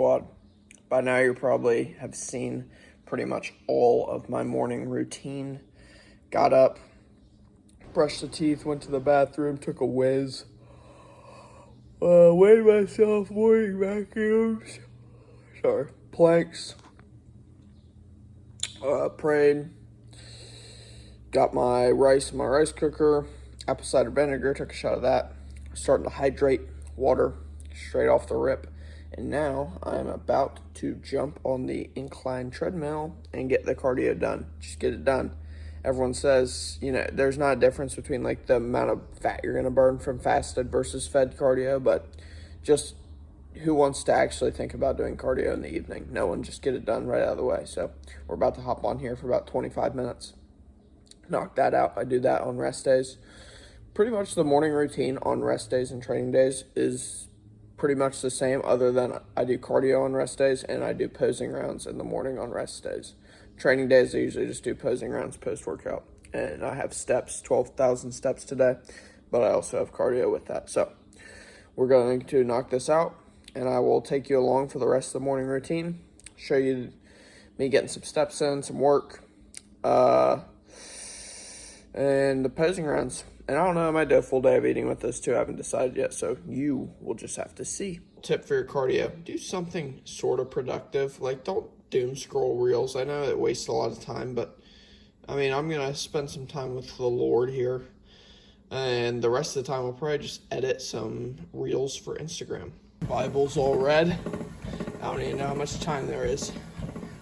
Squad. By now you probably have seen pretty much all of my morning routine. Got up, brushed the teeth, went to the bathroom, took a whiz, weighed myself, morning vacuums, planks, prayed, got my rice in my rice cooker, apple cider vinegar, took a shot of that, starting to hydrate, water, straight off the rip. And now I'm about to jump on the incline treadmill and get the cardio done. Just get it done. Everyone says, there's not a difference between like the amount of fat you're going to burn from fasted versus fed cardio, but just who wants to actually think about doing cardio in the evening? No one, just get it done right out of the way. So we're about to hop on here for about 25 minutes. Knock that out. I do that on rest days. Pretty much the morning routine on rest days and training days is pretty much the same, other than I do cardio on rest days and I do posing rounds in the morning on rest days. Training days, I usually just do posing rounds post-workout. And I have steps, 12,000 steps today, but I also have cardio with that. So we're going to knock this out, and I will take you along for the rest of the morning routine, show you me getting some steps in, some work, and the posing rounds. And I don't know, I might do a full day of eating with this too. I haven't decided yet, so you will just have to see. Tip for your cardio, do something sort of productive. Like, don't doom scroll reels. I know it wastes a lot of time, but I mean, I'm going to spend some time with the Lord here. And the rest of the time, I'll probably just edit some reels for Instagram. Bible's all read. I don't even know how much time there is.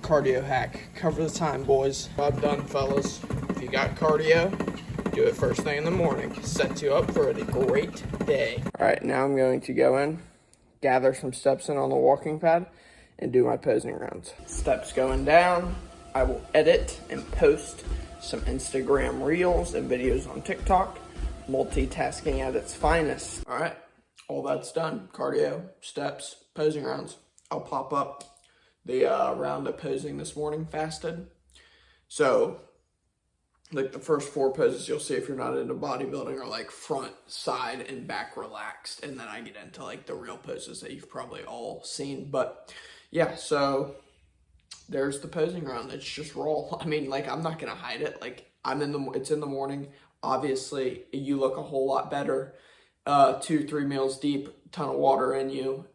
Cardio hack. Cover the time, boys. Job done, fellas. If you got cardio, do it first thing in the morning. Sets you up for a great day. All right, now I'm going to go in, gather some steps in on the walking pad, and do my posing rounds. Steps going down. I will edit and post some Instagram reels and videos on TikTok. Multitasking at its finest. All right, all that's done. Cardio, steps, posing rounds. I'll pop up the round of posing this morning, fasted. So, like the first 4 poses you'll see if you're not into bodybuilding are like front, side, and back relaxed. And then I get into like the real poses that you've probably all seen. But yeah, so there's the posing round. It's just raw. I mean, like, I'm not going to hide it. Like, it's in the morning. Obviously, you look a whole lot better 2-3 meals deep, ton of water in you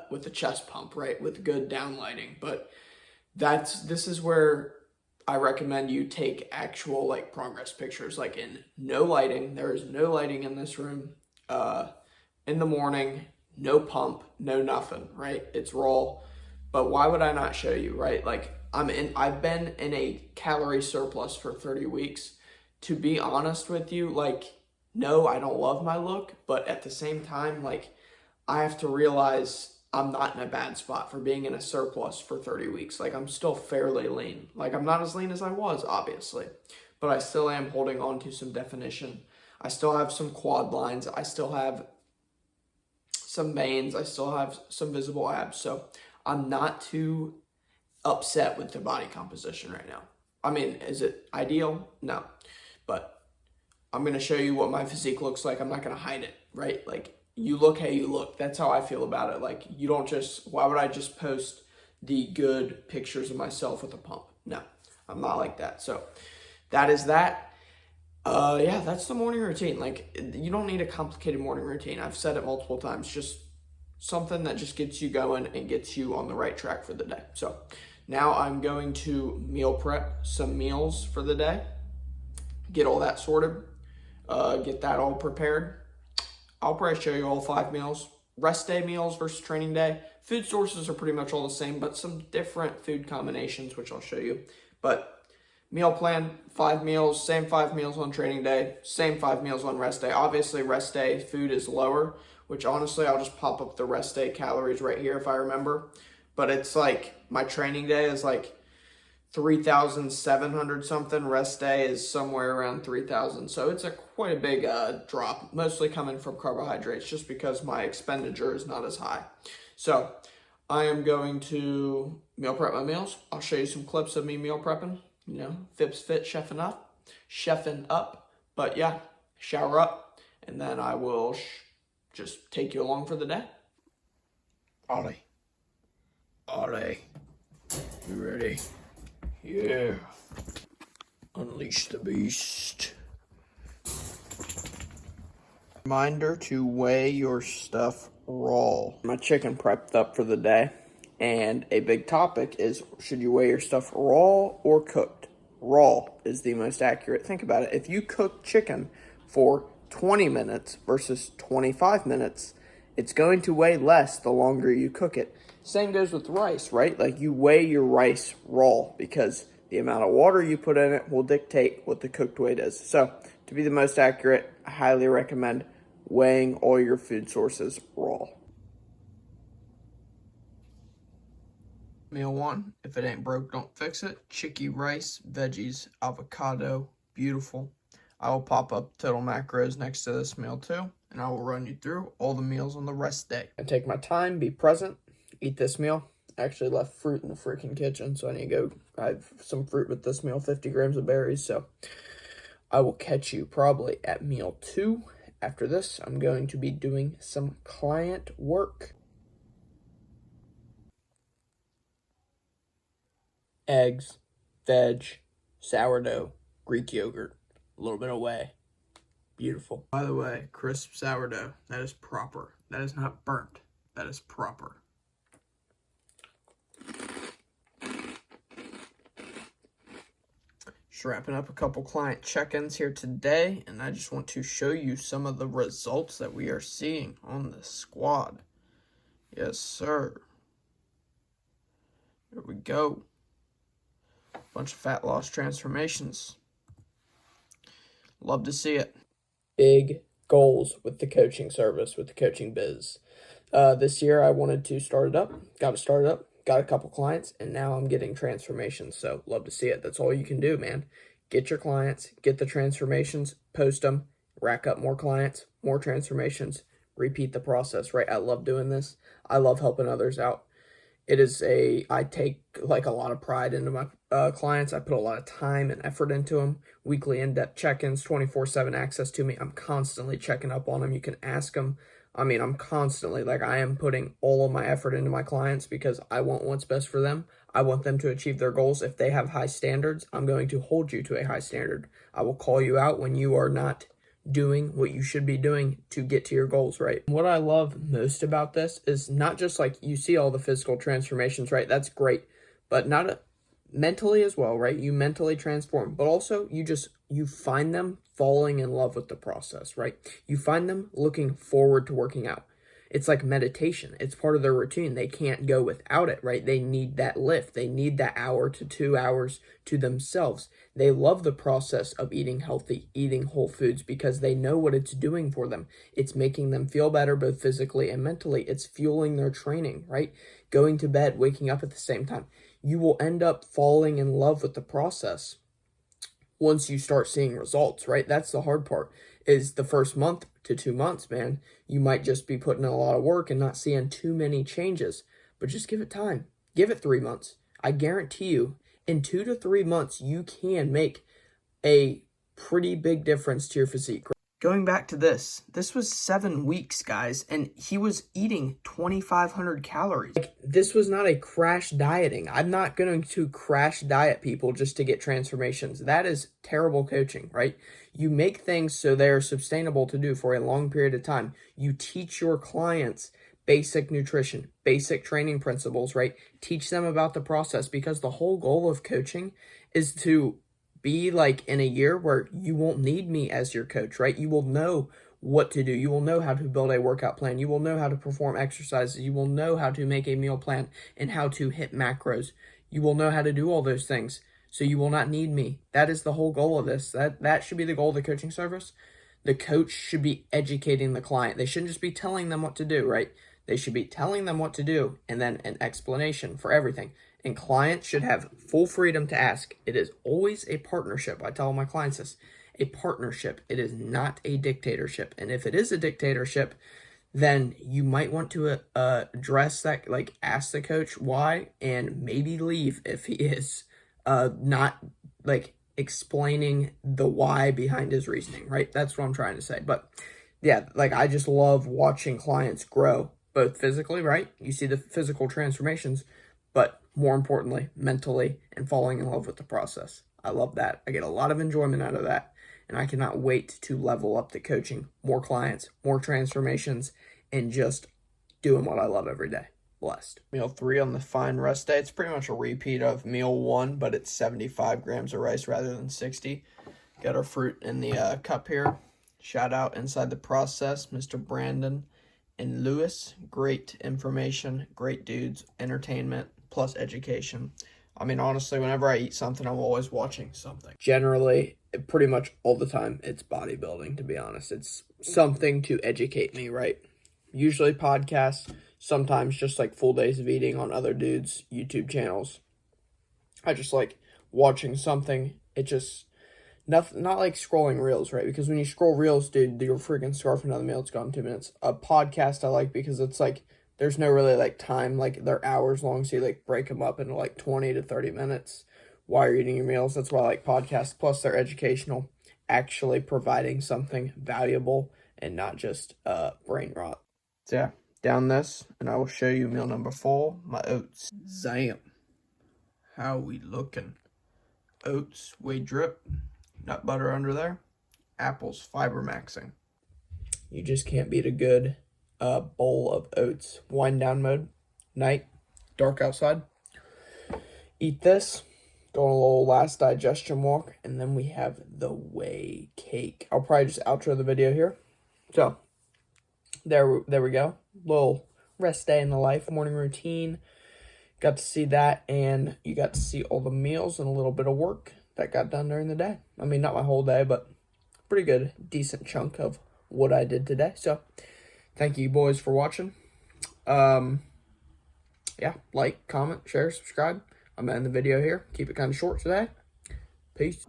with the chest pump, right? With good down lighting. But this is where I recommend you take actual like progress pictures, like in no lighting. There is no lighting in this room. In the morning, no pump, no nothing, right? It's raw. But why would I not show you, right? Like I've been in a calorie surplus for 30 weeks. To be honest with you, like, no, I don't love my look, but at the same time, like, I have to realize I'm not in a bad spot for being in a surplus for 30 weeks. Like, I'm still fairly lean. Like, I'm not as lean as I was, obviously, but I still am holding on to some definition. I still have some quad lines. I still have some veins. I still have some visible abs. So I'm not too upset with the body composition right now. I mean, is it ideal? No. But I'm going to show you what my physique looks like. I'm not going to hide it, right? Like, you look how you look. That's how I feel about it. Like, you don't why would I just post the good pictures of myself with a pump? No, I'm not like that. So that is that. Yeah, that's the morning routine. Like, you don't need a complicated morning routine. I've said it multiple times. Just something that just gets you going and gets you on the right track for the day. So now I'm going to meal prep some meals for the day. Get all that sorted. Get that all prepared. I'll probably show you all 5 meals. Rest day meals versus training day. Food sources are pretty much all the same, but some different food combinations, which I'll show you. But meal plan, 5 meals, same 5 meals on training day, same 5 meals on rest day. Obviously, rest day food is lower, which honestly, I'll just pop up the rest day calories right here if I remember. But it's like, my training day is like 3,700 something. Rest day is somewhere around 3,000. So it's quite a big drop, mostly coming from carbohydrates, just because my expenditure is not as high. So I am going to meal prep my meals. I'll show you some clips of me meal prepping. Fips fit, chefing up. But yeah, shower up, and then I will just take you along for the day. Ollie, Ollie, you ready? Yeah. Unleash the beast. Reminder to weigh your stuff raw. My chicken prepped up for the day, and a big topic is, should you weigh your stuff raw or cooked? Raw is the most accurate. Think about it. If you cook chicken for 20 minutes versus 25 minutes, it's going to weigh less the longer you cook it. Same goes with rice, right? Like, you weigh your rice raw because the amount of water you put in it will dictate what the cooked weight is. So, to be the most accurate, I highly recommend weighing all your food sources raw. Meal one, if it ain't broke, don't fix it. Chicky rice, veggies, avocado, beautiful. I will pop up total macros next to this meal too, and I will run you through all the meals on the rest day. I take my time, be present, eat this meal. I actually left fruit in the freaking kitchen, so I need to go. I have some fruit with this meal, 50 grams of berries, so I will catch you probably at meal 2. After this, I'm going to be doing some client work. Eggs, veg, sourdough, Greek yogurt, a little bit of whey. Beautiful. By the way, crisp sourdough, that is proper. That is not burnt. That is proper. Just wrapping up a couple client check-ins here today, and I just want to show you some of the results that we are seeing on the squad. Yes, sir. Here we go. Bunch of fat loss transformations. Love to see it. Big goals with the coaching service, with the coaching biz. This year I wanted to start it up. Got it started up. Got a couple clients, and now I'm getting transformations. So love to see it. That's all you can do, man. Get your clients, get the transformations, post them, rack up more clients, more transformations, repeat the process, right? I love doing this. I love helping others out. I take like a lot of pride into my clients. I put a lot of time and effort into them. Weekly in-depth check-ins, 24/7 access to me. I'm constantly checking up on them. You can ask them. I mean, I'm constantly, I am putting all of my effort into my clients because I want what's best for them. I want them to achieve their goals. If they have high standards, I'm going to hold you to a high standard. I will call you out when you are not doing what you should be doing to get to your goals, right? What I love most about this is not just you see all the physical transformations, right? That's great, but mentally as well, right? You mentally transform, but also you find them falling in love with the process, right? You find them looking forward to working out. It's like meditation. It's part of their routine. They can't go without it, right? They need that lift. They need that hour to 2 hours to themselves. They love the process of eating healthy, eating whole foods, because they know what it's doing for them. It's making them feel better, both physically and mentally. It's fueling their training, right? Going to bed, waking up at the same time. You will end up falling in love with the process once you start seeing results, right? That's the hard part, is the first month to 2 months, man. You might just be putting in a lot of work and not seeing too many changes, but just give it time. Give it 3 months. I guarantee you, in 2 to 3 months, you can make a pretty big difference to your physique. Going back to this was 7 weeks, guys, and he was eating 2,500 calories. This was not a crash dieting. I'm not going to crash diet people just to get transformations. That is terrible coaching, right? You make things so they are sustainable to do for a long period of time. You teach your clients basic nutrition, basic training principles, right? Teach them about the process, because the whole goal of coaching is to be in a year where you won't need me as your coach, right? You will know what to do. You will know how to build a workout plan. You will know how to perform exercises. You will know how to make a meal plan and how to hit macros. You will know how to do all those things. So you will not need me. That is the whole goal of this. That should be the goal of the coaching service. The coach should be educating the client. They shouldn't just be telling them what to do, right? They should be telling them what to do and then an explanation for everything. And clients should have full freedom to ask. It is always a partnership. I tell all my clients this, a partnership. It is not a dictatorship. And if it is a dictatorship, then you might want to address that, ask the coach why, and maybe leave if he is not explaining the why behind his reasoning, right? That's what I'm trying to say. But yeah, I just love watching clients grow, both physically, right? You see the physical transformations, but more importantly, mentally and falling in love with the process. I love that. I get a lot of enjoyment out of that, and I cannot wait to level up the coaching, more clients, more transformations, and just doing what I love every day. Blessed. Meal 3 on the fine rest day. It's pretty much a repeat of meal 1, but it's 75 grams of rice rather than 60. Got our fruit in the cup here. Shout out Inside the Process, Mr. Brandon and Lewis. Great information, great dudes, entertainment, plus education. I mean, honestly, whenever I eat something, I'm always watching something. Generally, pretty much all the time, it's bodybuilding, to be honest. It's something to educate me, right? Usually podcasts, sometimes just like full days of eating on other dudes' YouTube channels. I just like watching something. It just, not like scrolling reels, right? Because when you scroll reels, dude, you're freaking scarfing another meal. It's gone in 2 minutes. A podcast I like because it's like, there's no really like time, like they're hours long, so you like break them up into like 20 to 30 minutes while you're eating your meals. That's why I like podcasts. Plus they're educational, actually providing something valuable and not just brain rot. So yeah, down this, and I will show you meal number 4, my oats. Zam. How we looking? Oats, whey drip, nut butter under there, apples, fiber maxing. You just can't beat a good bowl of oats. Wind down mode, night, dark outside. Eat this, go on a little last digestion walk, and then we have the whey cake. I'll probably just outro the video here. So, there we go. Little rest day in the life, morning routine. Got to see that, and you got to see all the meals and a little bit of work that got done during the day. I mean, not my whole day, but pretty good, decent chunk of what I did today. So, thank you boys for watching. Yeah, like, comment, share, subscribe. I'm ending the video here. Keep it kind of short today. Peace.